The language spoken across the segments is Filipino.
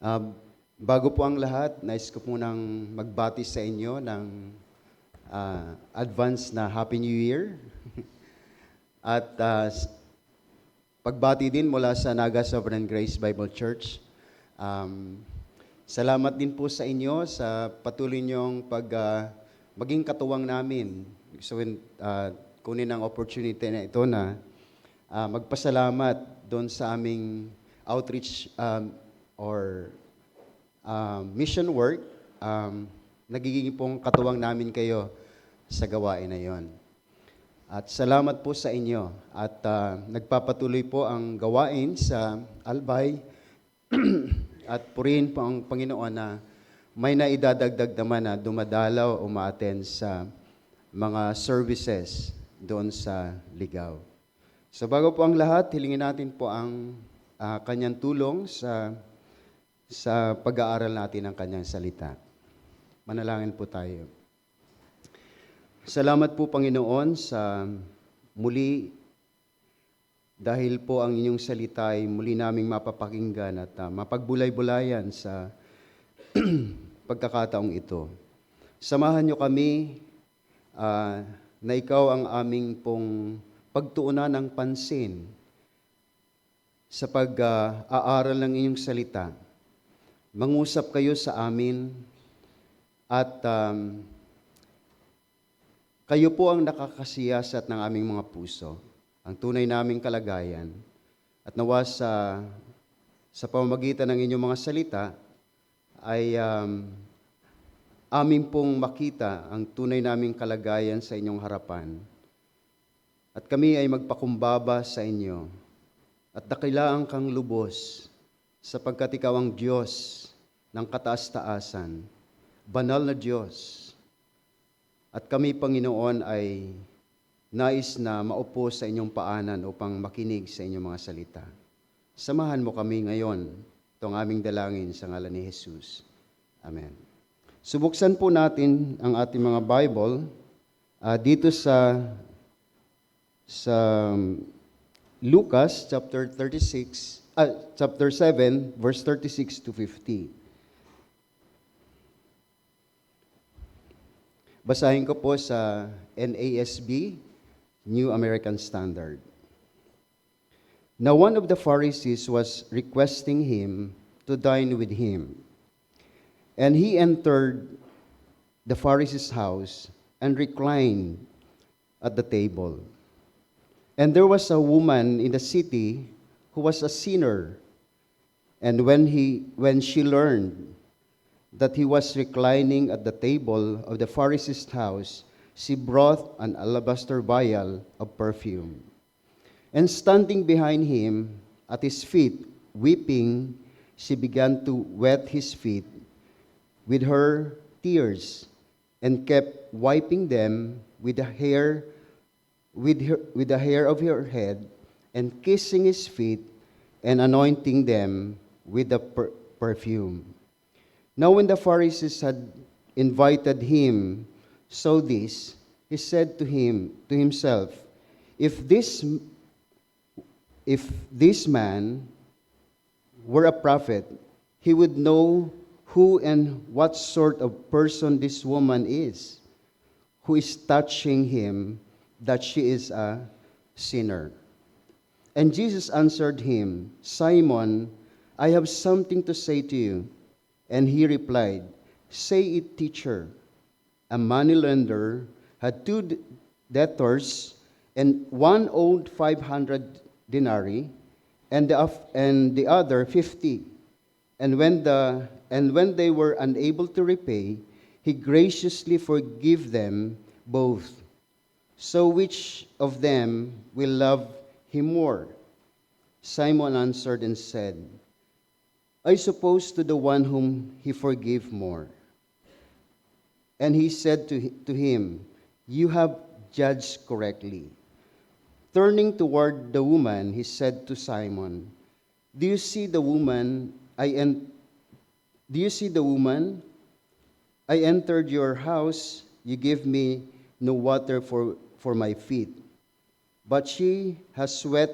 Ah, Bago po ang lahat, nais ko po nang magbati sa inyo ng advance na Happy New Year. At pagbati din mula sa Naga Sovereign Grace Bible Church. Um, Salamat din po sa inyo sa patuloy niyong maging katuwang namin. So, kunin ang opportunity na ito na magpasalamat doon sa aming outreach or mission work. Nagiging pong katuwang namin kayo sa gawain na yon. At salamat po sa inyo. At nagpapatuloy po ang gawain sa Albay. At purihin po ang Panginoon na may naidadagdag naman na dumadalaw o ma-attend sa mga services doon sa Ligaw. So bago po ang lahat, hilingin natin po ang kanyang tulong sa pag-aaral natin ng kanyang salita. Manalangin po tayo. Salamat po, Panginoon, sa muli dahil po ang inyong salita ay muli naming mapapakinggan at mapagbulay-bulayan sa pagkakataong ito. Samahan niyo kami na ikaw ang aming pong pagtuunan ng pansin sa pag-aaral ng inyong salita. Mangusap kayo sa amin at kayo po ang nakakasiyasat ng aming mga puso, ang tunay naming kalagayan. At nawa sa pamamagitan ng inyong mga salita ay amin pong makita ang tunay naming kalagayan sa inyong harapan. At kami ay magpakumbaba sa inyo at dakilaan kang lubos sapagkat ikaw ang Diyos ng kataas-taasan, banal na Diyos. At kami, Panginoon, ay nais na maupo sa inyong paanan upang makinig sa inyong mga salita. Samahan mo kami ngayon, itong aming dalangin sa ngalan ni Jesus. Amen. Subuksan po natin ang ating mga Bible dito sa Lucas chapter 7, verse 36 to 50. Basahin ko po sa NASB, New American Standard. Now one of the Pharisees was requesting him to dine with him. And he entered the Pharisee's house and reclined at the table. And there was a woman in the city who was a sinner. And when she learned that he was reclining at the table of the Pharisee's house, she brought an alabaster vial of perfume. And standing behind him at his feet, weeping, she began to wet his feet with her tears and kept wiping them with the hair of her head and kissing his feet and anointing them with the perfume. Now when the Pharisees had invited him, saw this, he said to himself, if this man were a prophet, he would know who and what sort of person this woman is, who is touching him, that she is a sinner. And Jesus answered him, Simon, I have something to say to you. And he replied, say it, teacher. A moneylender had 2 debtors, and one owed 500 denarii, and the other 50. And when they were unable to repay, he graciously forgave them both. So which of them will love him more? Simon answered and said, I suppose to the one whom he forgave more. And he said to him, you have judged correctly. Turning toward the woman, he said to Simon, do you see the woman? I entered your house, you gave me no water for my feet, but she has wet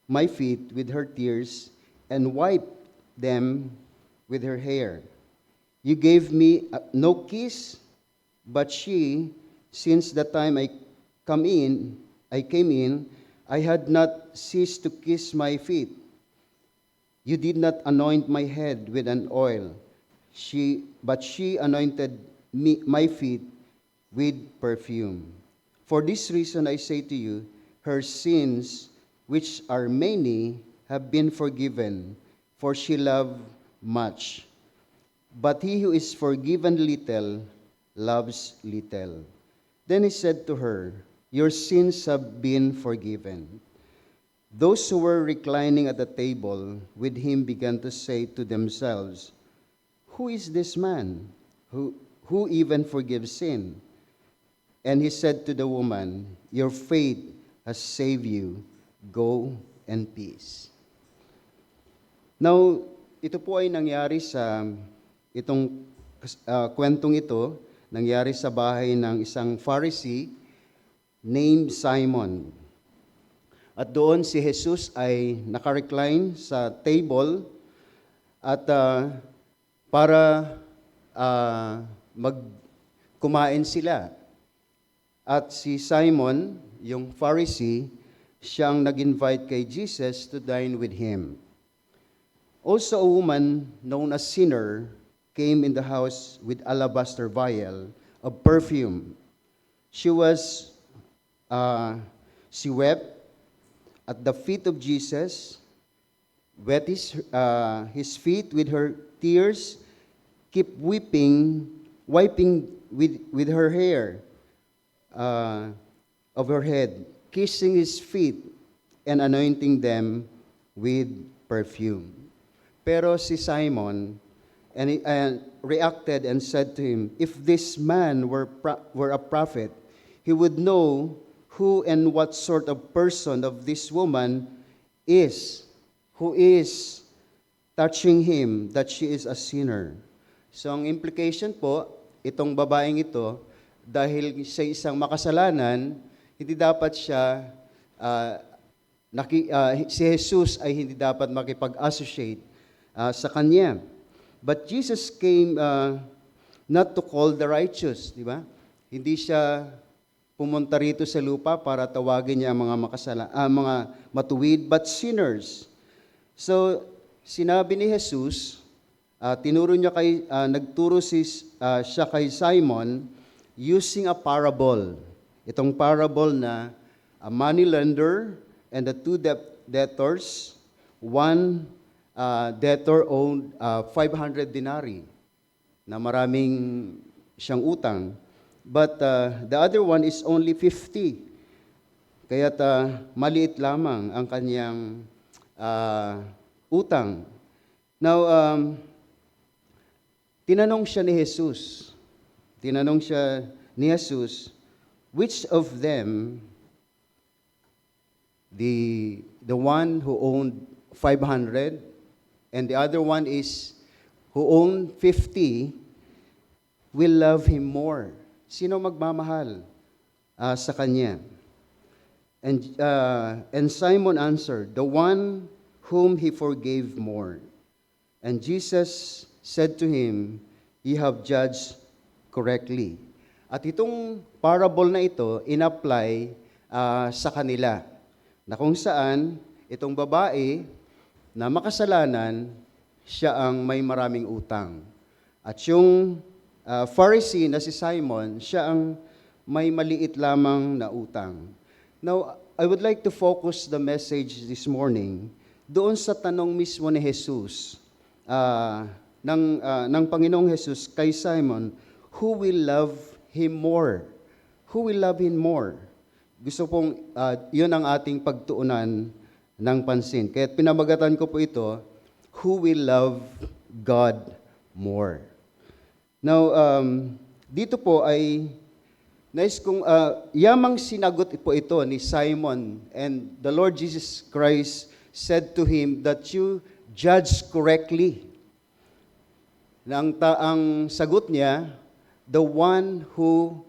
my feet with her tears and wiped them with her hair. You gave me no kiss, but she, since the time I came in, I had not ceased to kiss my feet. You did not anoint my head with an oil, but she anointed my feet with perfume. For this reason I say to you, her sins, which are many, have been forgiven, for she loved much. But he who is forgiven little loves little. Then he said to her, your sins have been forgiven. Those who were reclining at the table with him began to say to themselves, who is this man who even forgives sin? And he said to the woman, your faith has saved you. Go in peace. Now, ito po ay nangyari itong kwentong ito, nangyari sa bahay ng isang Pharisee named Simon. At doon si Jesus ay nakarecline sa table at para kumain sila. At si Simon, yung Pharisee, siyang nag-invite kay Jesus to dine with him. Also a woman known as sinner came in the house with alabaster vial of perfume. She wept at the feet of Jesus, wet his feet with her tears, kept wiping with her hair of her head, kissing his feet and anointing them with perfume. Pero si Simon and reacted and said to him, if this man were a prophet, he would know who and what sort of person of this woman is, who is touching him, that she is a sinner. So ang implication po, itong babaeng ito, dahil sa isang makasalanan, hindi dapat siya, si Jesus ay hindi dapat makipag-associate sa kanya. But Jesus came not to call the righteous, di ba? Hindi siya pumunta rito sa lupa para tawagin niya ang mga matuwid, but sinners. So, sinabi ni Jesus, nagturo siya kay Simon using a parable. Itong parable na a money lender and the two debtors, one debtor owed 500 denarii na maraming siyang utang. But the other one is only 50. Kaya't maliit lamang ang kanyang utang. Now, tinanong siya ni Jesus, which of them, the one who owned 500 and the other one is who owned 50, will love him more? Sino magmamahal sa kanya? And Simon answered, the one whom he forgave more. And Jesus said to him, you have judged correctly. At itong parable na ito, in-apply sa kanila, na kung saan itong babae na makasalanan, siya ang may maraming utang. At yung Pharisee na si Simon, siya ang may maliit lamang na utang. Now, I would like to focus the message this morning doon sa tanong mismo ni Jesus, ng Panginoong Jesus kay Simon, who will love him more? Who will love him more? Gusto pong, yun ang ating pagtuunan ng pansin. Kaya pinamagatan ko po ito, who will love God more? Now, dito po ay nais kong yamang sinagot po ito ni Simon, and the Lord Jesus Christ said to him that you judge correctly. Ang sagot niya, the one who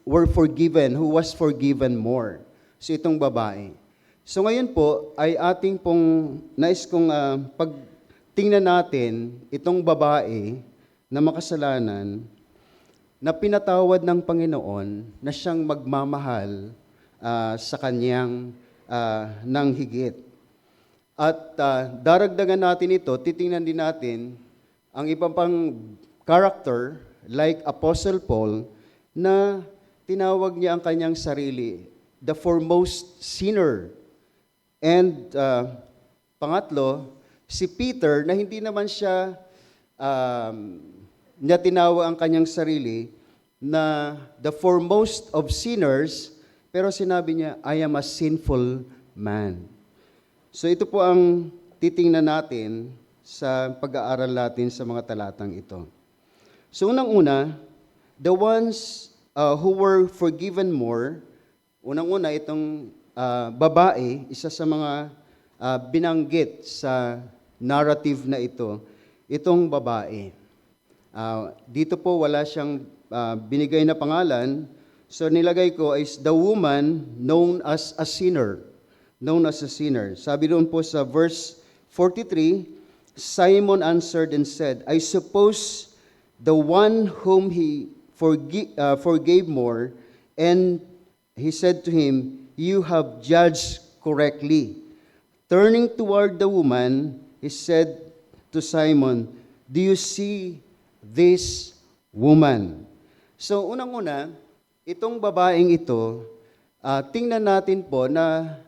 were forgiven, who was forgiven more. So itong babae. So ngayon po ay ating pong nais kong tingnan natin itong babae na makasalanan na pinatawad ng Panginoon na siyang magmamahal sa kanyang ng higit. At daragdagan natin ito, titingnan din natin ang ibang pang character like Apostle Paul na tinawag niya ang kanyang sarili, the foremost sinner. And pangatlo, si Peter na hindi naman siya niya tinawag ang kanyang sarili na the foremost of sinners, pero sinabi niya, I am a sinful man. So ito po ang titingnan natin sa pag-aaral natin sa mga talatang ito. So unang-una, the ones who were forgiven more, unang-una itong babae, isa sa mga binanggit sa narrative na ito, itong babae. Dito po wala siyang binigay na pangalan, so nilagay ko is the woman known as a sinner. Known as a sinner. Sabi doon po sa verse 43, Simon answered and said, I suppose the one whom he forgave more, and he said to him, you have judged correctly. Turning toward the woman, he said to Simon, do you see this woman? So unang-una, itong babaeng ito, tingnan natin po na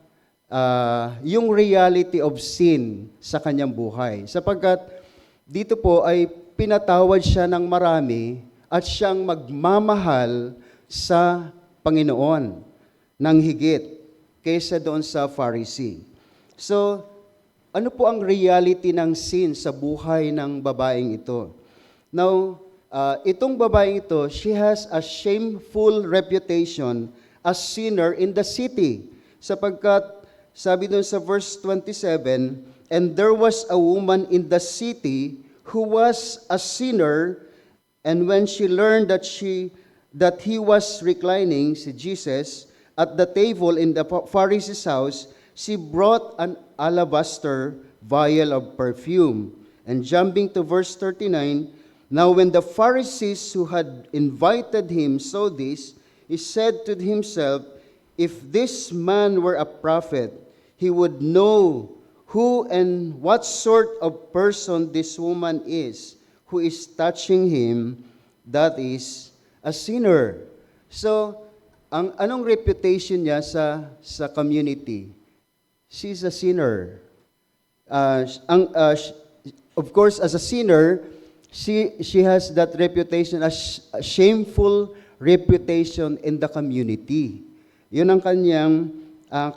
yung reality of sin sa kanyang buhay. Sapagkat dito po ay pinatawad siya ng marami at siyang magmamahal sa Panginoon ng higit kaysa doon sa Pharisee. So, ano po ang reality ng sin sa buhay ng babaeng ito? Now, itong babaeng ito, she has a shameful reputation as sinner in the city. Sapagkat, sabi doon sa verse 27, and there was a woman in the city who was a sinner, and when she learned that he was reclining, si Jesus, at the table in the Pharisee's house, she brought an alabaster vial of perfume. And jumping to verse 39, now when the Pharisees who had invited him saw this, he said to himself, if this man were a prophet, he would know who and what sort of person this woman is who is touching him, that is a sinner. So, anong reputation niya sa community? She's a sinner. Of course, as a sinner, she has that reputation, a shameful reputation in the community. Yun ang kanyang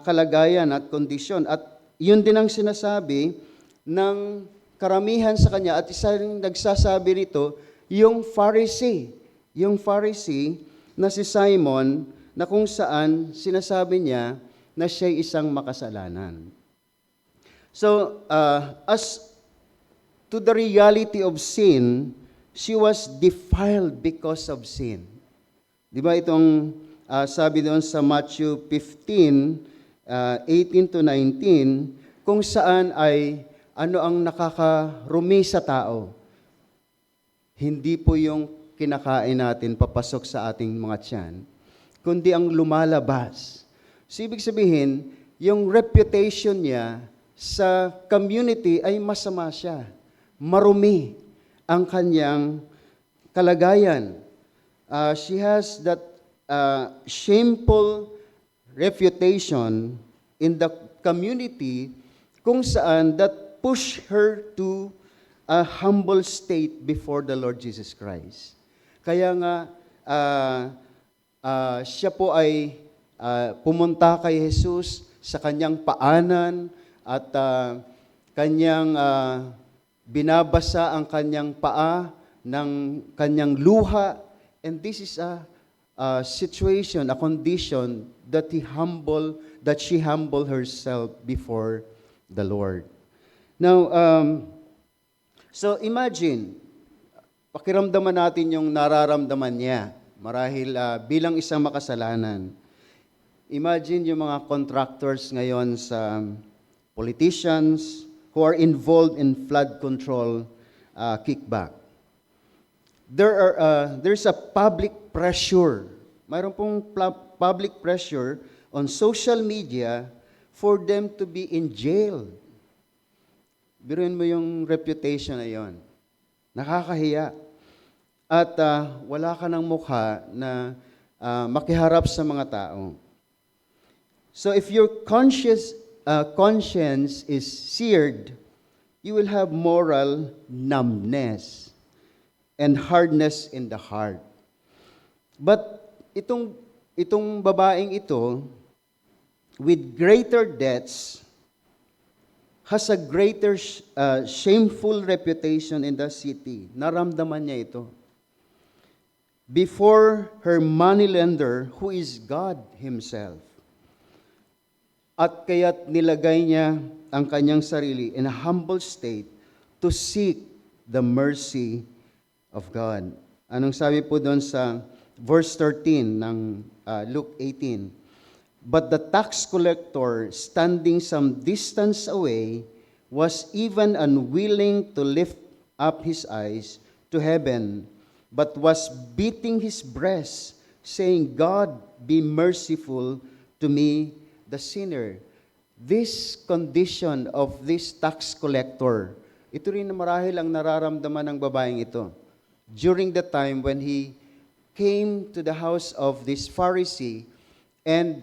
kalagayan at kondisyon. At yun din ang sinasabi ng karamihan sa kanya. At isang nagsasabi rito, yung Pharisee. Yung Pharisee na si Simon, na kung saan sinasabi niya na siya isang makasalanan. So, as to the reality of sin, she was defiled because of sin. Di ba itong sabi doon sa Matthew 15, 18 to 19, kung saan ay ano ang nakakarumi sa tao. Hindi po yung kinakain natin papasok sa ating mga tiyan, kundi ang lumalabas. So, ibig sabihin, yung reputation niya sa community ay masama siya. Marumi ang kanyang kalagayan. She has that shameful reputation in the community kung saan that push her to a humble state before the Lord Jesus Christ. Kaya nga, siya po ay pumunta kay Jesus sa kanyang paanan at kanyang binabasa ang kanyang paa ng kanyang luha. And this is a situation, a condition that she humbled herself before the Lord. Now, so imagine, pakiramdaman natin yung nararamdaman niya marahil bilang isang makasalanan. Imagine yung mga contractors ngayon sa politicians who are involved in flood control kickback. There's a public pressure. Mayroon pong public pressure on social media for them to be in jail. Biruin mo yung reputation na yon. Nakakahiya. At wala ka ng mukha na makiharap sa mga tao. So if your conscience is seared, you will have moral numbness and hardness in the heart. But itong babaeng ito, with greater debts, has a greater shameful reputation in the city. Naramdaman niya ito. Before her moneylender, who is God Himself. At kaya't nilagay niya ang kanyang sarili in a humble state to seek the mercy of God. Anong sabi po doon sa verse 13 ng Luke 18? But the tax collector, standing some distance away, was even unwilling to lift up his eyes to heaven, but was beating his breast, saying, God, be merciful to me, the sinner. This condition of this tax collector, ito rin na marahil ang nararamdaman ng babaeng ito. During the time when he came to the house of this Pharisee and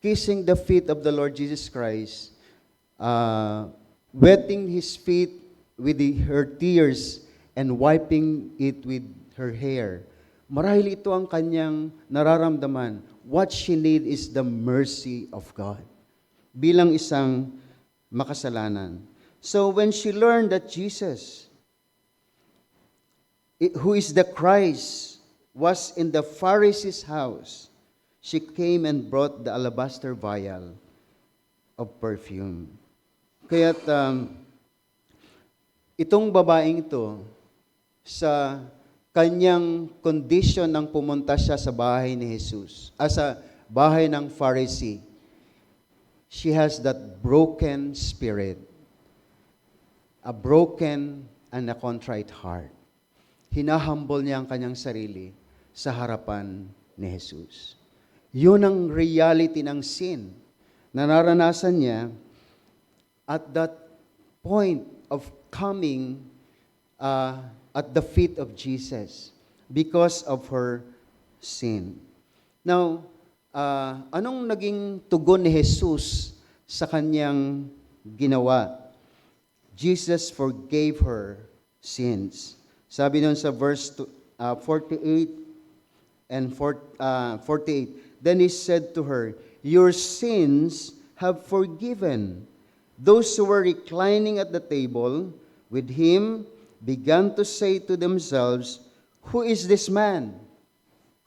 kissing the feet of the Lord Jesus Christ, wetting his feet with her tears and wiping it with her hair. Marahil ito ang kanyang nararamdaman. What she need is the mercy of God. Bilang isang makasalanan. So when she learned that Jesus, who is the Christ, was in the Pharisee's house, she came and brought the alabaster vial of perfume. Kaya't itong babaeng ito, sa kanyang condition nang pumunta siya sa bahay ni Jesus, sa bahay ng Pharisee, she has that broken spirit, a broken and a contrite heart. Hinahumble niya ang kanyang sarili sa harapan ni Jesus. Yun ang reality ng sin na naranasan niya at that point of coming at the feet of Jesus because of her sin. Now, anong naging tugon ni Jesus sa kanyang ginawa? Jesus forgave her sins. Sabi nun sa verse 48 and 48, then He said to her, your sins have forgiven. Those who were reclining at the table with Him began to say to themselves, who is this man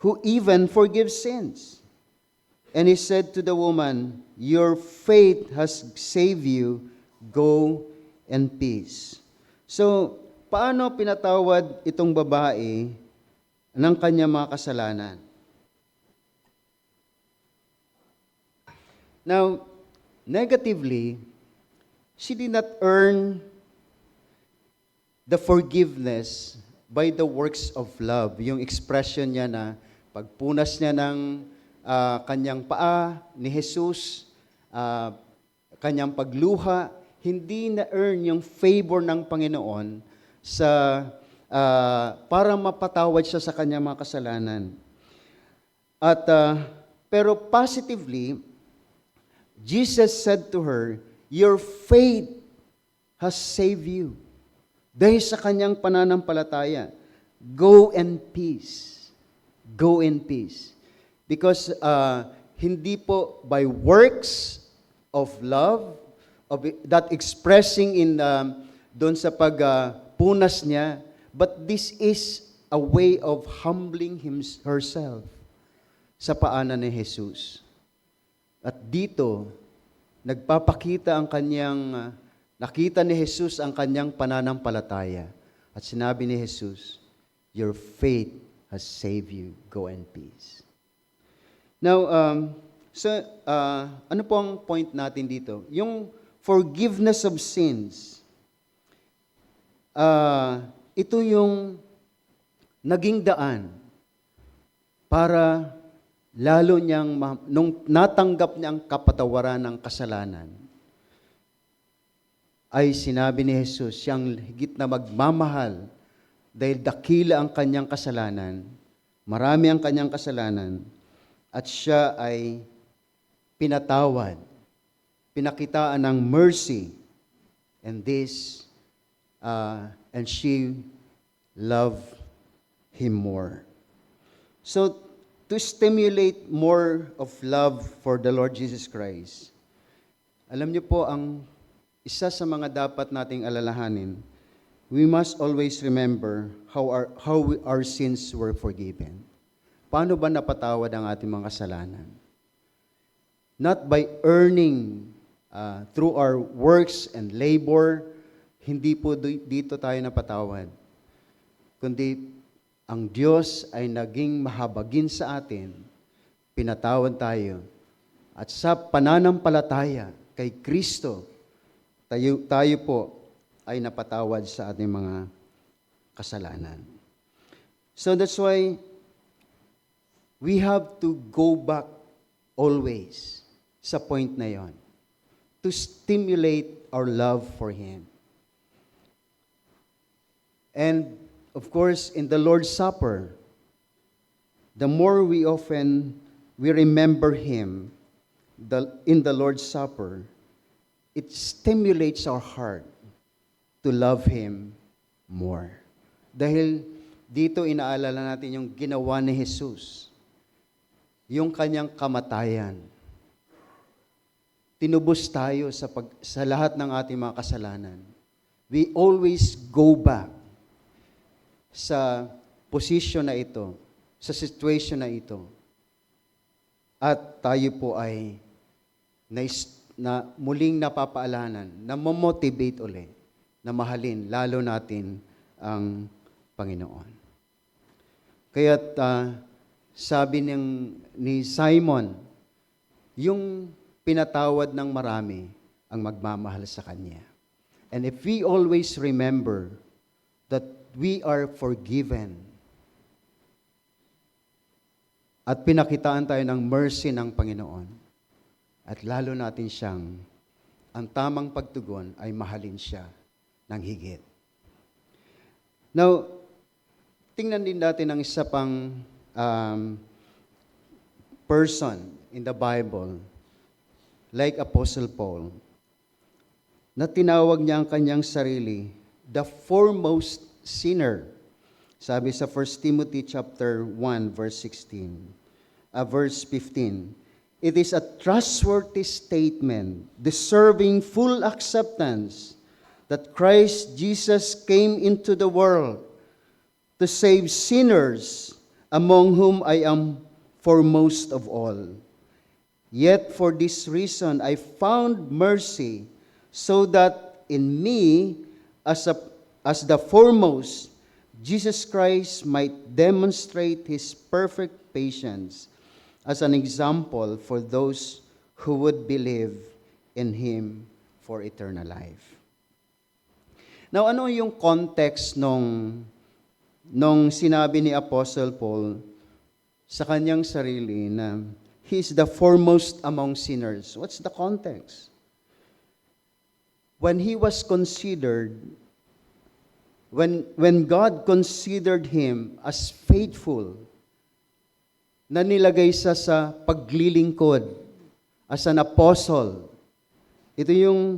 who even forgives sins? And He said to the woman, your faith has saved you. Go in peace. So, paano pinatawad itong babae ng kanyang mga kasalanan? Now, negatively, she did not earn the forgiveness by the works of love. Yung expression niya na pagpunas niya ng kanyang paa ni Jesus, kanyang pagluha, hindi na-earn yung favor ng Panginoon sa para mapatawad siya sa kanyang mga kasalanan. At pero positively, Jesus said to her, your faith has saved you. Dahil sa kanyang pananampalataya, go in peace. Go in peace. Because hindi po by works of love, of that expressing in doon sa pagpunas niya, but this is a way of humbling herself sa paanan ni Jesus. At dito, nagpapakita ang kanyang, nakita ni Jesus ang kanyang pananampalataya. At sinabi ni Jesus, your faith has saved you. Go in peace. Now, ano po ang point natin dito? Yung forgiveness of sins. Ito yung naging daan para lalo niyang, nung natanggap niya ang kapatawaran ng kasalanan, ay sinabi ni Jesus, siyang higit na magmamahal dahil dakila ang kanyang kasalanan, marami ang kanyang kasalanan, at siya ay pinatawad, pinakitaan ng mercy, and she loved him more. So, to stimulate more of love for the Lord Jesus Christ, alam niyo po, ang isa sa mga dapat nating alalahanin, we must always remember how our sins were forgiven. Paano ba napatawad ang ating mga kasalanan? Not by earning through our works and labor, hindi po dito tayo napatawad. Kundi ang Diyos ay naging mahabagin sa atin, pinatawad tayo, at sa pananampalataya kay Kristo, tayo po ay napatawad sa ating mga kasalanan. So that's why we have to go back always sa point na yon, to stimulate our love for Him. And of course, in the Lord's Supper, the more we remember Him in the Lord's Supper, it stimulates our heart to love Him more. Dahil dito inaalala natin yung ginawa ni Jesus, yung kanyang kamatayan. Tinubos tayo sa lahat ng ating mga kasalanan. We always go back sa position na ito, sa situation na ito. At tayo po ay na muling napapaalanan, na motivate uli, na mahalin lalo natin ang Panginoon. Kaya't sabi ni Simon, yung pinatawad ng marami ang magmamahal sa Kanya. And if we always remember that we are forgiven at pinakitaan tayo ng mercy ng Panginoon, at lalo natin siyang, ang tamang pagtugon ay mahalin siya ng higit. Now, tingnan din natin ang isa pang person in the Bible, like Apostle Paul, na tinawag niya ang kanyang sarili, the foremost sinner. Sabi sa 1 Timothy chapter 1, verse 15. It is a trustworthy statement, deserving full acceptance, that Christ Jesus came into the world to save sinners, among whom I am foremost of all. Yet for this reason I found mercy, so that in me, as the foremost, Jesus Christ might demonstrate His perfect patience as an example for those who would believe in Him for eternal life. Now, ano yung context nung sinabi ni Apostle Paul sa kanyang sarili na he is the foremost among sinners? What's the context? When he was considered, when God considered him as faithful, na nilagay sa paglilingkod as an apostle. Ito yung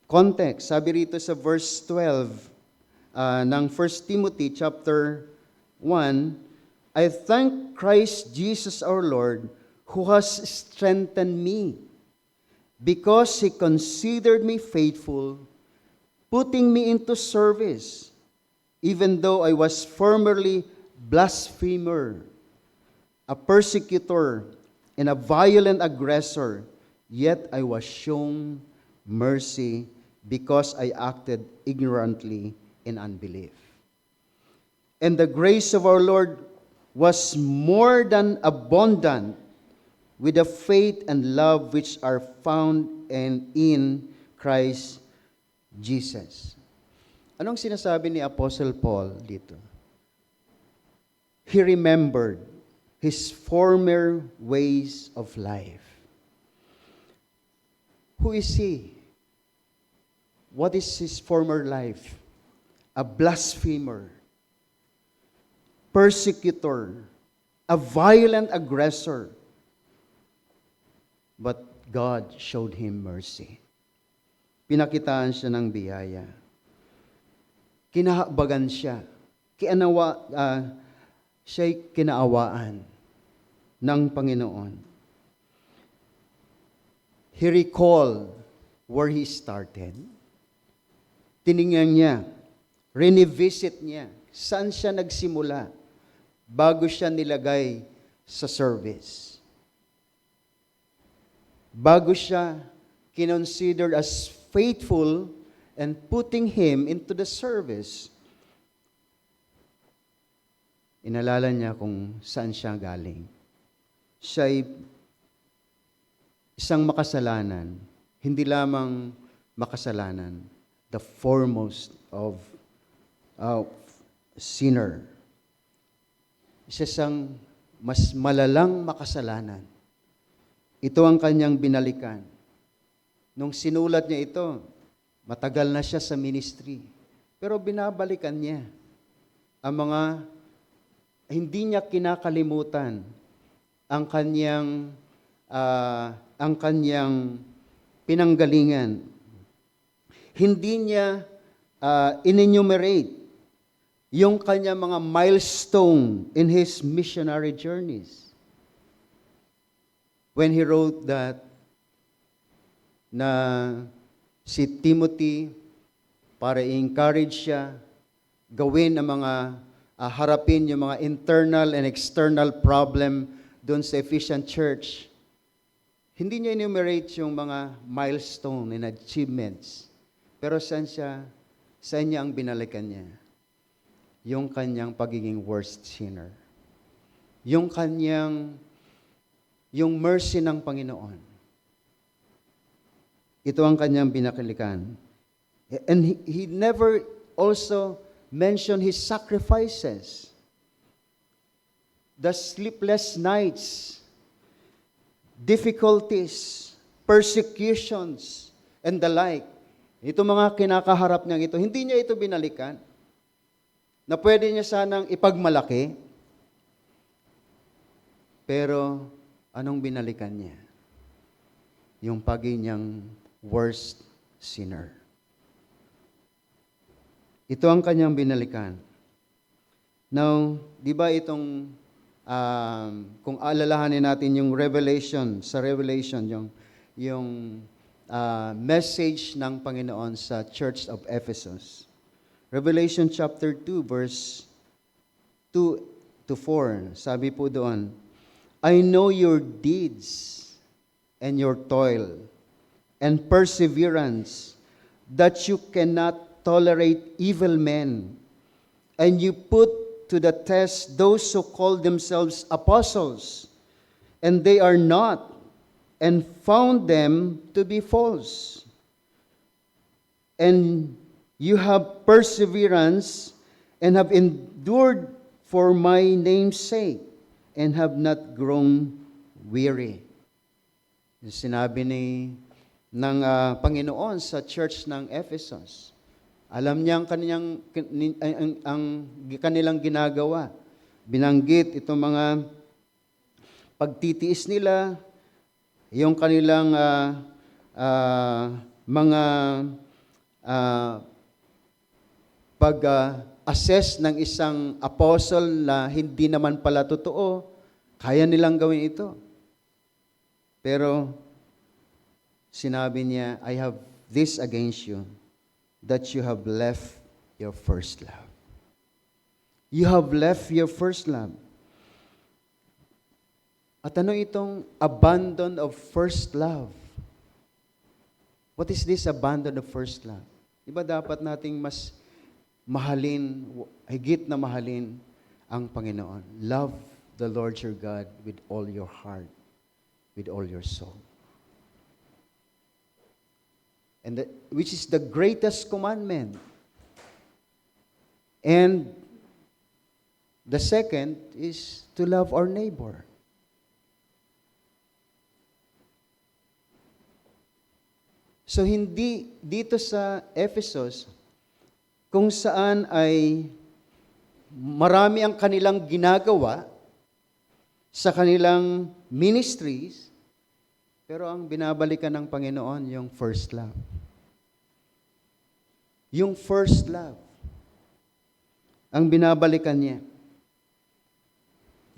context. Sabi rito sa verse 12 ng 1 Timothy chapter 1, I thank Christ Jesus our Lord, who has strengthened me, because He considered me faithful, putting me into service, even though I was formerly blasphemer, a persecutor, and a violent aggressor, yet I was shown mercy because I acted ignorantly in unbelief. And the grace of our Lord was more than abundant with the faith and love which are found and in Christ Jesus. Anong sinasabi ni Apostle Paul dito? He remembered his former ways of life. Who is he? What is his former life? A blasphemer, persecutor, a violent aggressor. But God showed him mercy. Pinakitaan siya ng biyaya. Kinahabagan siya. Siya'y kinaawaan ng Panginoon. He recalled where he started. Tiningnan niya, rinivisit niya, saan siya nagsimula bago siya nilagay sa service. Bago siya kinonsidered as faithful and putting him into the service, inalala niya kung saan siya galing. Siya'y isang makasalanan, hindi lamang makasalanan, the foremost of sinner. Isa siyang mas malalang makasalanan. Ito ang kanyang binalikan. Nung sinulat niya ito, matagal na siya sa ministry. Pero binabalikan niya ang mga hindi niya kinakalimutan ang kanyang pinanggalingan. Hindi niya in-enumerate yung kanyang mga milestone in his missionary journeys. When he wrote that na si Timothy, para i-encourage siya, gawin ang mga harapin yung mga internal and external problem doon sa Ephesian church. Hindi niya enumerate yung mga milestone and achievements. Pero saan niya ang binalikan niya? Yung kanyang pagiging worst sinner. Yung mercy ng Panginoon. Ito ang kanyang binakilikan. And he never also mentioned his sacrifices. The sleepless nights, difficulties, persecutions, and the like. Ito mga kinakaharap niya ito, hindi niya ito binalikan. Na pwede niya sanang ipagmalaki. Pero anong binalikan niya? Yung pagiging worst sinner. Ito ang kanyang binalikan. Now, di ba itong, kung alalahanin natin yung Revelation, sa Revelation, yung message ng Panginoon sa Church of Ephesus. Revelation chapter 2, verse 2 to 4, sabi po doon, I know your deeds and your toil and perseverance, that you cannot tolerate evil men, and you put to the test those who call themselves apostles, and they are not, and found them to be false. And you have perseverance, and have endured for my name's sake, and have not grown weary. Sinabi ng Panginoon sa church ng Ephesus. Alam niya ang kanilang ginagawa. Binanggit itong mga pagtitiis nila, yung kanilang mga pag-assess ng isang apostle na hindi naman pala totoo, kaya nilang gawin ito. Pero sinabi niya, I have this against you, that you have left your first love. You have left your first love. At ano itong abandon of first love? What is this abandon of first love? Diba dapat nating mas mahalin, higit na mahalin ang Panginoon. Love the Lord your God with all your heart, with all your soul. which is the greatest commandment. And the second is to love our neighbor. So hindi dito sa Ephesus, kung saan ay marami ang kanilang ginagawa sa kanilang ministries, pero ang binabalikan ng Panginoon yung first love. Yung first love. Ang binabalikan niya.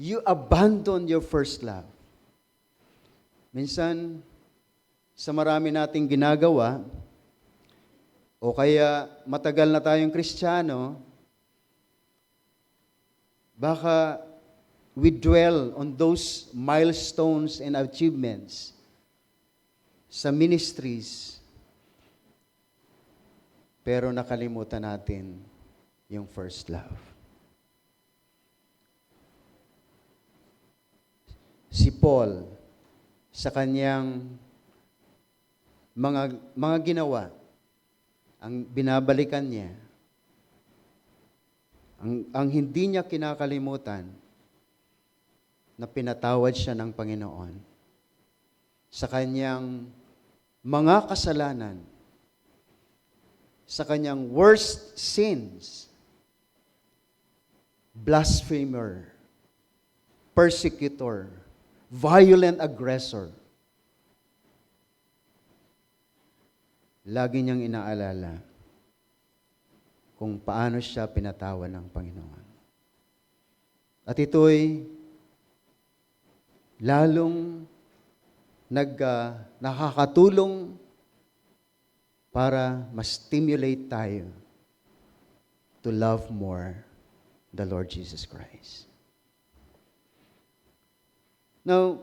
You abandon your first love. Minsan, sa marami nating ginagawa, o kaya matagal na tayong Kristiyano, baka we dwell on those milestones and achievements sa ministries, pero nakalimutan natin yung first love. Si Paul, sa kanyang mga ginawa, ang binabalikan niya, ang hindi niya kinakalimutan, na pinatawad siya ng Panginoon sa kanyang mga kasalanan, sa kanyang worst sins, blasphemer, persecutor, violent aggressor. Lagi niyang inaalala kung paano siya pinatawan ng Panginoon. At ito'y lalong nakakatulong para ma-stimulate tayo to love more the Lord Jesus Christ. Now,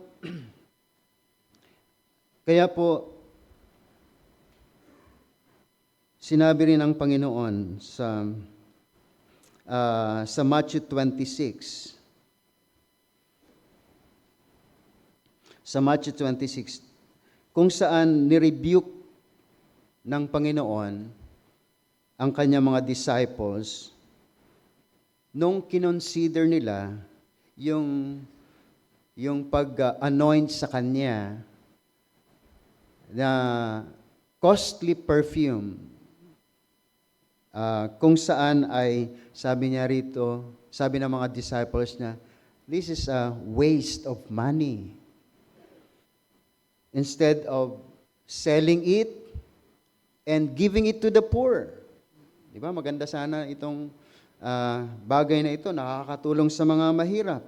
kaya po, sinabi rin ng Panginoon sa Matthew 26. Sa Matthew 26, kung saan nirebuke ng Panginoon ang kanyang mga disciples nung kinonsider nila yung pag-anoint sa kanya na costly perfume, kung saan ay, sabi niya rito, sabi ng mga disciples niya, this is a waste of money. Instead of selling it and giving it to the poor. Di ba? Maganda sana itong bagay na ito, nakakatulong sa mga mahirap.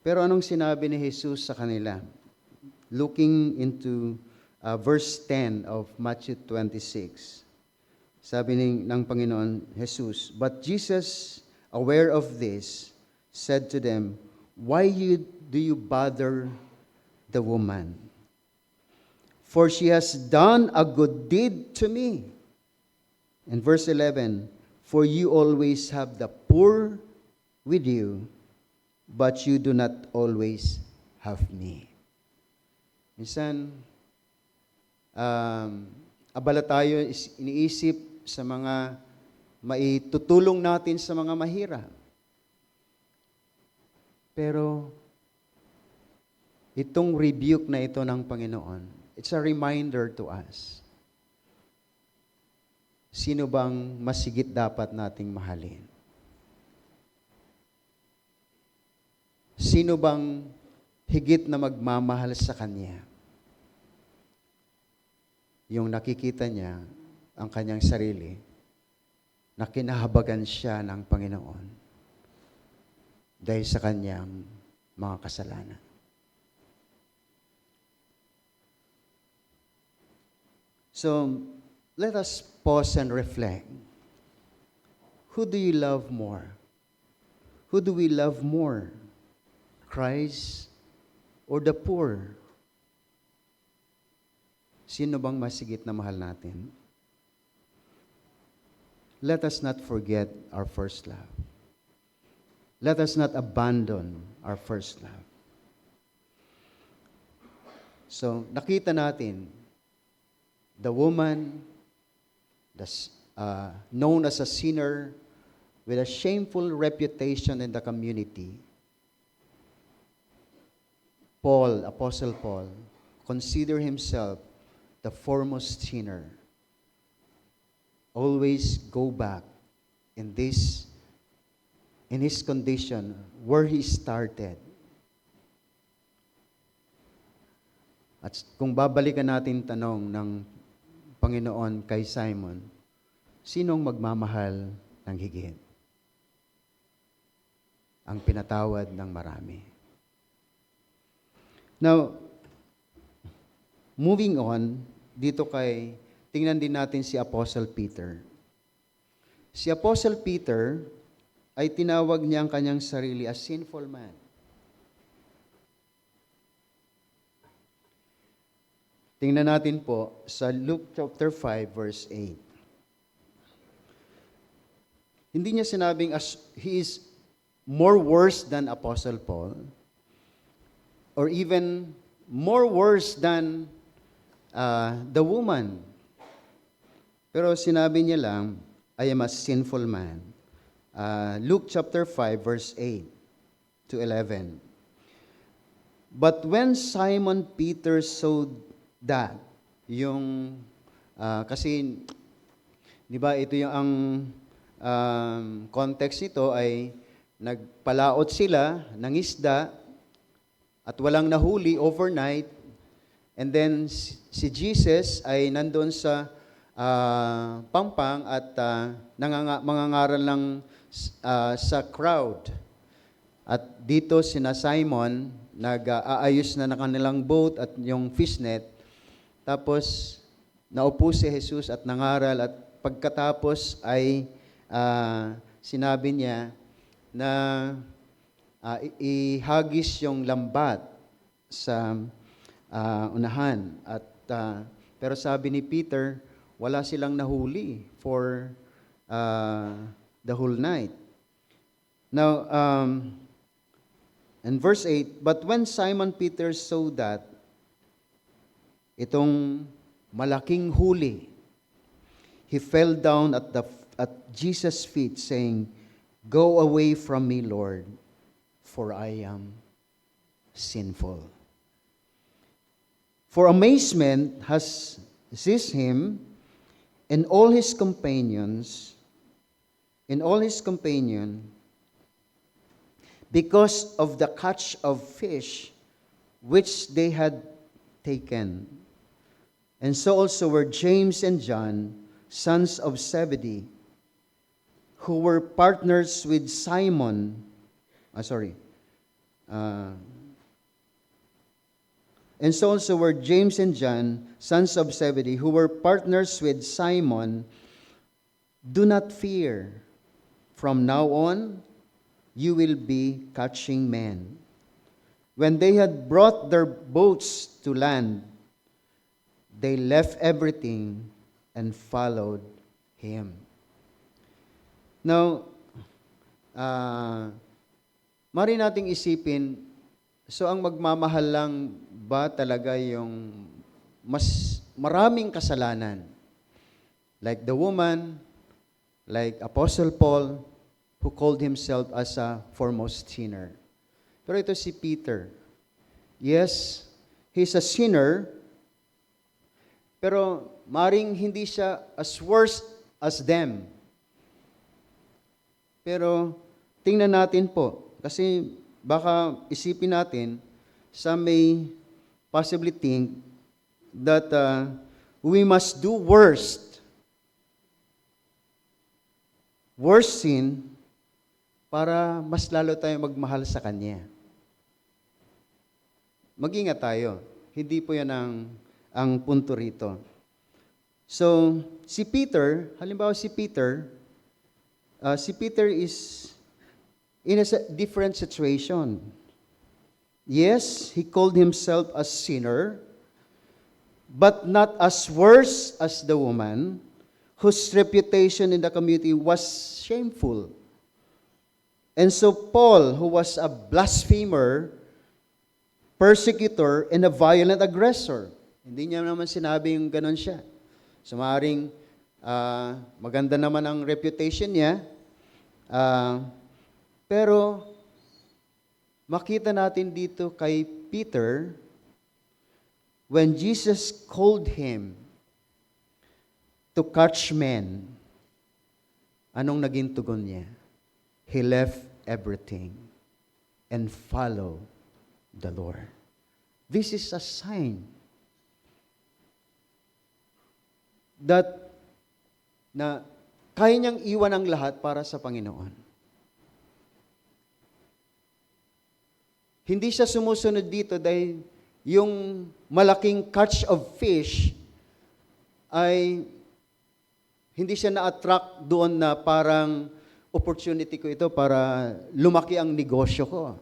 Pero anong sinabi ni Jesus sa kanila? Looking into verse 10 of Matthew 26. Sabi ng Panginoon Jesus, but Jesus, aware of this, said to them, why do you bother the woman? For she has done a good deed to me. In verse 11, for you always have the poor with you, but you do not always have me. Minsan, abala tayo, iniisip sa mga maitutulong natin sa mga mahirap. Pero, itong rebuke na ito ng Panginoon, it's a reminder to us. Sino bang masigit dapat nating mahalin? Sino bang higit na magmamahal sa Kanya? Yung nakikita niya ang kanyang sarili, na kinahabagan siya ng Panginoon dahil sa kanyang mga kasalanan. So, let us pause and reflect. Who do you love more? Who do we love more? Christ or the poor? Sino bang masigit na mahal natin? Let us not forget our first love. Let us not abandon our first love. So, nakita natin the woman, known as a sinner with a shameful reputation in the community, Paul, Apostle Paul, considered himself the foremost sinner. Always go back in his condition where he started. At kung babalikan natin tanong ng Panginoon kay Simon, sinong magmamahal ng higit? Ang pinatawad ng marami. Now, moving on, tingnan din natin si Apostle Peter. Si Apostle Peter ay tinawag niya ang kanyang sarili as sinful man. Tingnan natin po sa Luke chapter 5 verse 8. Hindi niya sinabing he is more worse than Apostle Paul or even more worse than the woman. Pero sinabi niya lang, I am a sinful man. Luke chapter 5 verse 8 to 11. But when Simon Peter saw that, kasi, di ba, ito yung ang context nito ay nagpalaot sila ng isda at walang nahuli overnight, and then si Jesus ay nandun sa pampang at mangangaral lang sa crowd. At dito sina Simon nag-aayos na ng kanilang boat at yung fishnet. Tapos naupo si Jesus at nangaral, at pagkatapos ay sinabi niya na ihagis yung lambat sa unahan. Pero sabi ni Peter, wala silang nahuli for the whole night. Now, in verse 8, but when Simon Peter saw that, itong malaking huli, he fell down at Jesus' feet, saying, "Go away from me, Lord, for I am sinful." For amazement has seized him and all his companions, because of the catch of fish which they had taken. And so also were James and John, sons of Zebedee, who were partners with Simon. And so also were James and John, sons of Zebedee, who were partners with Simon. Do not fear. From now on, you will be catching men. When they had brought their boats to land, they left everything and followed him. Now, mari nating isipin, so ang magmamahal lang ba talaga yung mas maraming kasalanan? Like the woman, like Apostle Paul, who called himself as a foremost sinner. Pero ito si Peter. Yes, he's a sinner, pero maring hindi siya as worse as them. Pero tingnan natin po, kasi baka isipin natin, some may possibly think that we must do worst sin para mas lalo tayo magmahal sa Kanya. Mag-ingat tayo. Hindi po yan ang punto rito. So, si Peter, halimbawa si Peter is in a different situation. Yes, he called himself a sinner, but not as worse as the woman whose reputation in the community was shameful. And so Paul, who was a blasphemer, persecutor, and a violent aggressor, hindi niya naman sinabi yung ganon siya. So maaaring maganda naman ang reputation niya, pero makita natin dito kay Peter, when Jesus called him to catch men, anong naging tugon niya? He left everything and followed the Lord. This is a sign that na kaya niyang iwan ang lahat para sa Panginoon. Hindi siya sumusunod dito dahil yung malaking catch of fish ay hindi siya na-attract doon na parang opportunity ko ito para lumaki ang negosyo ko.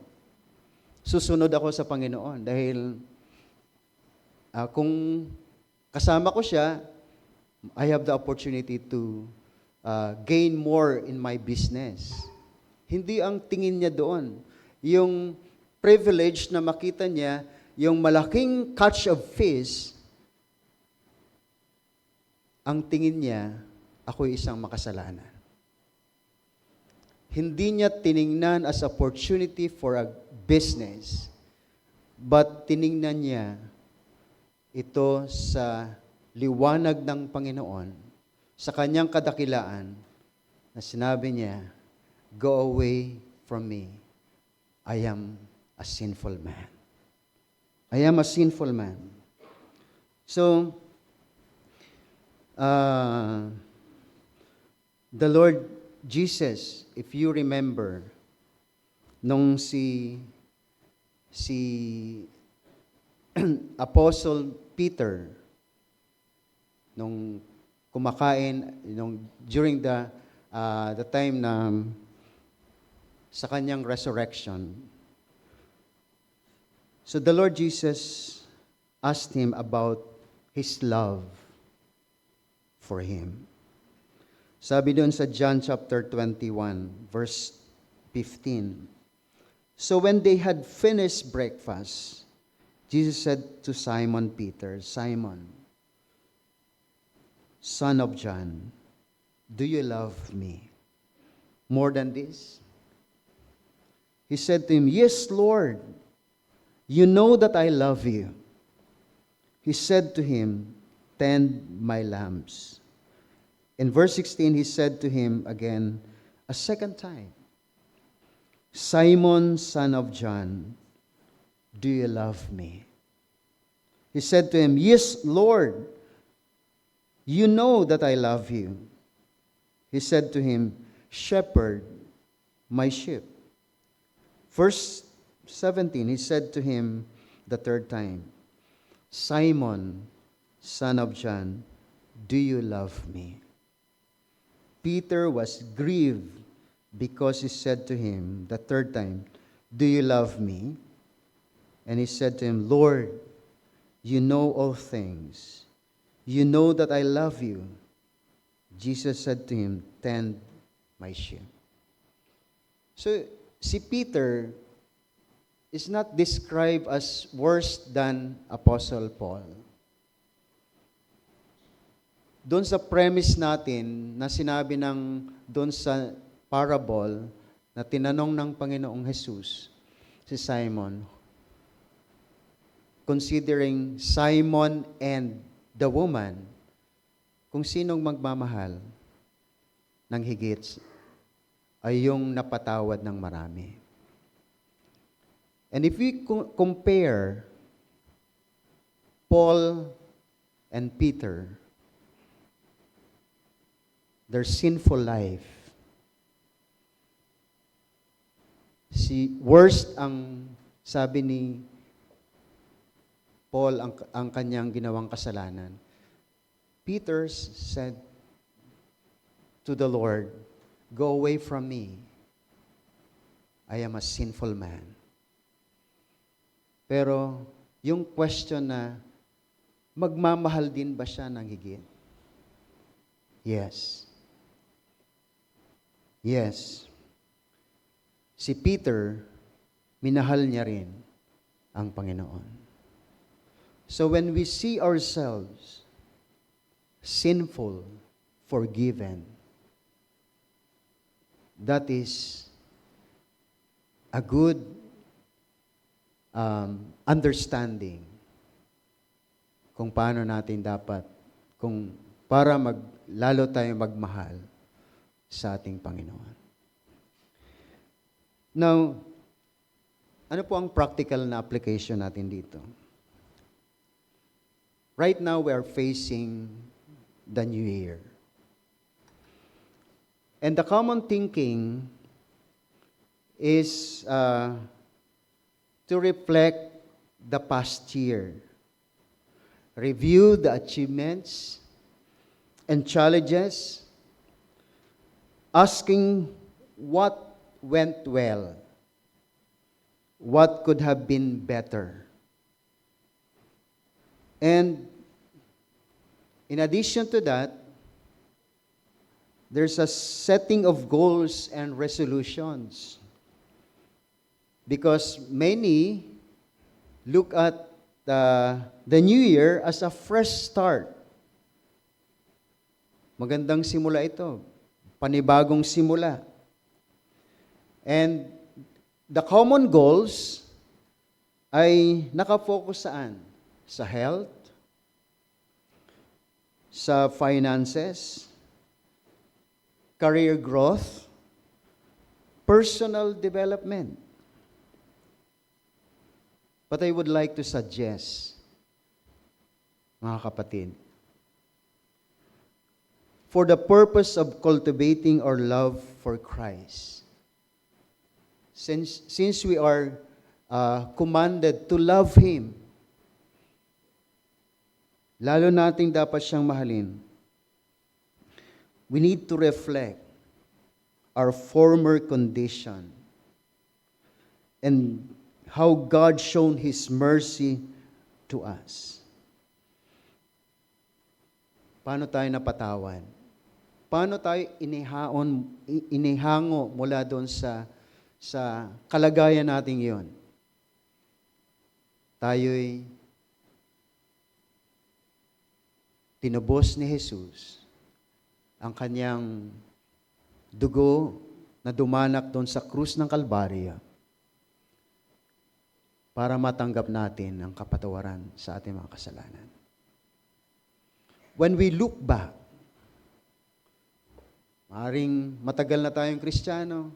Susunod ako sa Panginoon dahil kung kasama ko siya, I have the opportunity to gain more in my business. Hindi ang tingin niya doon. Yung privilege na makita niya, yung malaking catch of fish, ang tingin niya, ako'y isang makasalanan. Hindi niya tiningnan as opportunity for a business, but tiningnan niya ito sa liwanag ng Panginoon, sa kanyang kadakilaan, na sinabi niya, go away from me. I am a sinful man. I am a sinful man. So, the Lord Jesus, if you remember, nung si Apostle Peter, nung kumakain, during the time na sa kanyang resurrection. So the Lord Jesus asked him about his love for him. Sabi doon sa John chapter 21, verse 15. So when they had finished breakfast, Jesus said to Simon Peter, Simon, son of John, do you love me more than this? He said to him, yes, Lord, you know that I love you. He said to him, tend my lambs. In verse 16, he said to him again, a second time, Simon, son of John, do you love me? He said to him, yes, Lord, you know that I love you. He said to him, shepherd my sheep. Verse 17, he said to him the third time, Simon, son of John, do you love me? Peter was grieved because he said to him the third time, do you love me? And he said to him, Lord, you know all things. You know that I love you. Jesus said to him, tend my sheep. So, si Peter is not described as worse than Apostle Paul. Doon sa premise natin na sinabi doon sa parable na tinanong ng Panginoong Jesus si Simon, considering Simon and the woman, kung sinong magmamahal ng higit ay yung napatawad ng marami. And if we compare Paul and Peter, their sinful life, worst ang sabi ni Paul ang kanyang ginawang kasalanan. Peter said to the Lord, go away from me. I am a sinful man. Pero yung question na, magmamahal din ba siya ng higit? Yes. Yes. Si Peter, minahal niya rin ang Panginoon. So when we see ourselves sinful, forgiven. That is a good understanding kung paano natin dapat, para lalo tayong magmahal sa ating Panginoon. Now, ano po ang practical na application natin dito? Right now, we are facing the new year. And the common thinking is to reflect the past year, review the achievements and challenges, asking what went well, what could have been better. And in addition to that, there's a setting of goals and resolutions. Because many look at the new year as a fresh start. Magandang simula ito. Panibagong simula. And the common goals ay nakafocus saan? Sa health, sa finances, career growth, personal development. But I would like to suggest, mga kapatid, for the purpose of cultivating our love for Christ, since we are commanded to love Him, lalo nating dapat siyang mahalin, we need to reflect our former condition and how God shown His mercy to us. Paano tayo napatawan? Paano tayo inihango mula doon sa kalagayan nating yon? Tayo'y tinubos ni Jesus ang kanyang dugo na dumanak doon sa krus ng Kalbaryo para matanggap natin ang kapatawaran sa ating mga kasalanan. When we look back, maaaring matagal na tayong Kristiyano,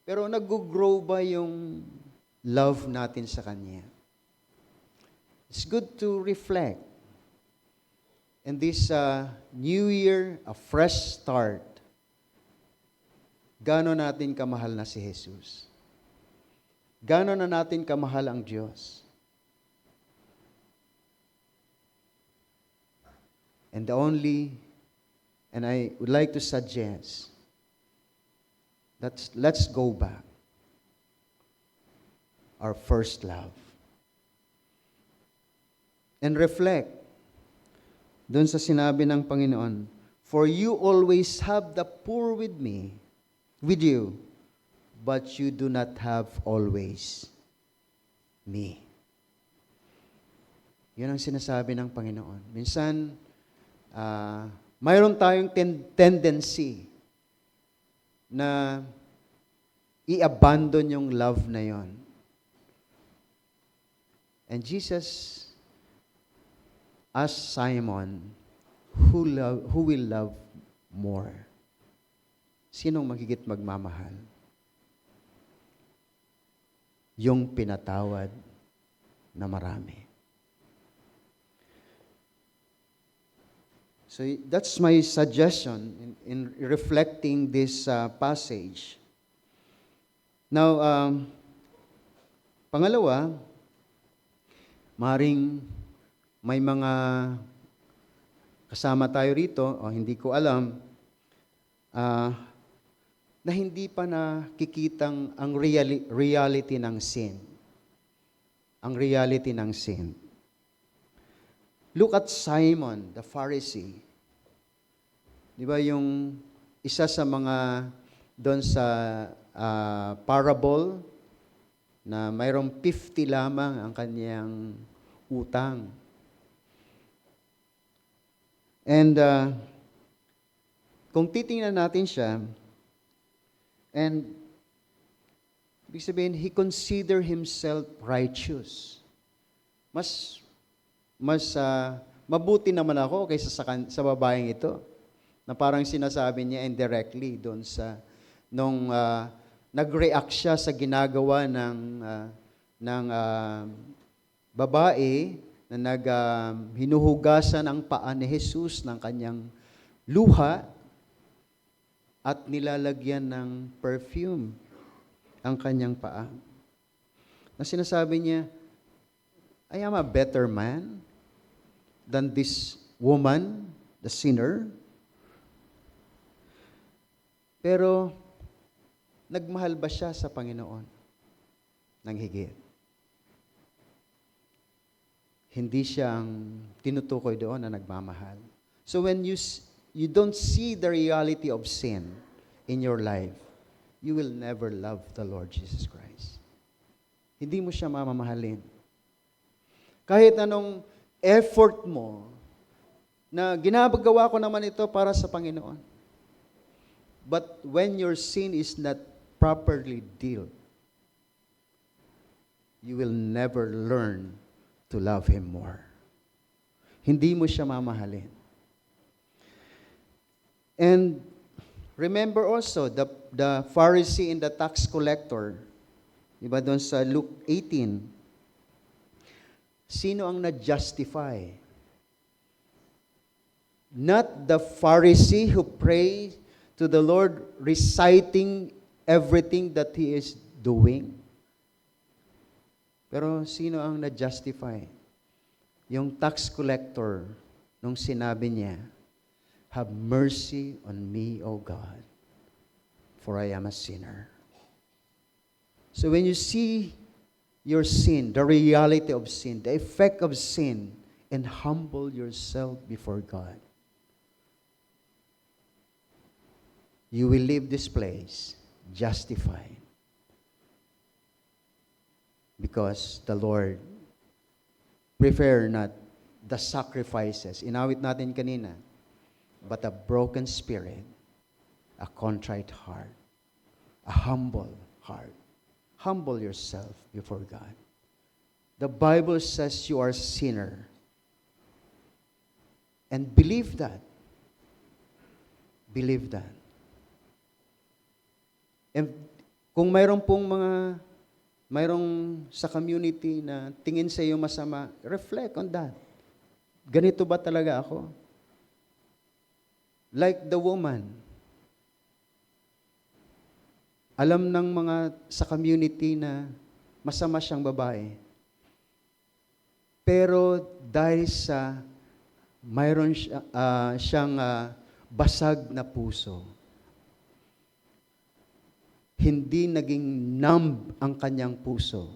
pero nag-grow ba yung love natin sa Kanya? It's good to reflect. And this new year, a fresh start, gaano natin kamahal na si Jesus? Gaano na natin kamahal ang Diyos? And I would like to suggest that let's go back. Our first love. And reflect doon sa sinabi ng Panginoon, for you always have the poor with you, but you do not have always me. Yun ang sinasabi ng Panginoon. Minsan, mayroon tayong tendency na i-abandon yung love na yon. And Jesus asked Simon, who will love more? Sinong magigit magmamahal? Yung pinatawad na marami. So that's my suggestion in reflecting this passage. Now, pangalawa, maring may mga kasama tayo rito, o hindi ko alam, na hindi pa nakikitang ang reality ng sin. Ang reality ng sin. Look at Simon, the Pharisee. Di ba yung isa sa mga doon sa parable na mayroong 50 lamang ang kanyang utang. And kung titingnan natin siya, and ibig sabihin, he considered himself righteous. Mas mabuti naman ako kaysa sa babaeng ito. Na parang sinasabi niya indirectly doon sa nung nag-react siya sa ginagawa ng babae na hinuhugasan ang paa ni Jesus ng kanyang luha at nilalagyan ng perfume ang kanyang paa. Na sinasabi niya, I am a better man than this woman, the sinner. Pero, nagmahal ba siya sa Panginoon ng higit? Hindi siya ang tinutukoy doon na nagmamahal. So when you don't see the reality of sin in your life, you will never love the Lord Jesus Christ. Hindi mo siya mamamahalin. Kahit anong effort mo na ginagawa ko naman ito para sa Panginoon. But when your sin is not properly dealt, you will never learn to love Him more. Hindi mo siya mamahalin. And remember also the Pharisee and the tax collector. Diba doon sa Luke 18? Sino ang na-justify? Not the Pharisee who prays to the Lord reciting everything that he is doing. Pero sino ang na-justify? Yung tax collector nung sinabi niya, have mercy on me, O God, for I am a sinner. So when you see your sin, the reality of sin, the effect of sin, and humble yourself before God, you will leave this place justified. Because the Lord prefer not the sacrifices. Inawit natin kanina, but a broken spirit, a contrite heart, a humble heart. Humble yourself before God. The Bible says you are a sinner. And believe that. Believe that. And kung mayroong sa community na tingin sa iyo masama, reflect on that. Ganito ba talaga ako? Like the woman, alam ng mga sa community na masama siyang babae. Pero dahil sa mayroon siyang basag na puso, hindi naging numb ang kanyang puso,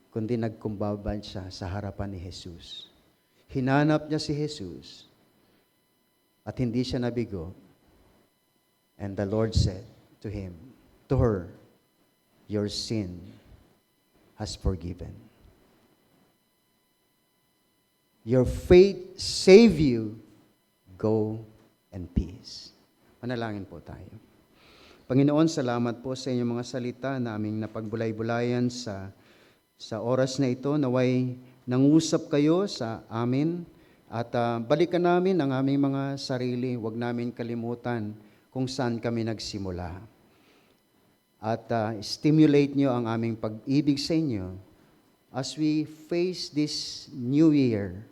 kundi nagkumbaba siya sa harapan ni Jesus. Hinanap niya si Jesus at hindi siya nabigo. And the Lord said to her, your sin has forgiven. Your faith save you. Go in peace. Manalangin po tayo. Panginoon, salamat po sa inyong mga salita na aming napagbulay-bulayan sa oras na ito. Naway nangusap kayo sa amin at balikan namin ang aming mga sarili. Huwag namin kalimutan kung saan kami nagsimula. At stimulate nyo ang aming pag-ibig sa inyo as we face this new year.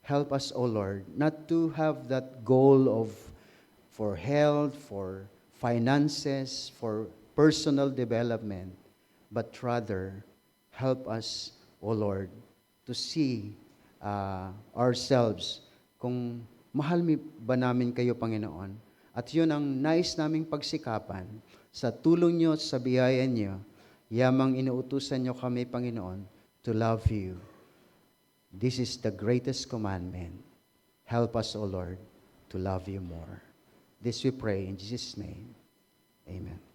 Help us, O Lord, not to have that goal for health, for finances, for personal development, but rather help us, O Lord, to see ourselves kung mahal ba namin kayo, Panginoon. At yun ang nais naming pagsikapan. Sa tulong nyo, sa biyaya nyo, yamang inuutusan nyo kami, Panginoon, to love you. This is the greatest commandment. Help us, O Lord, to love you more. This we pray in Jesus' name. Amen.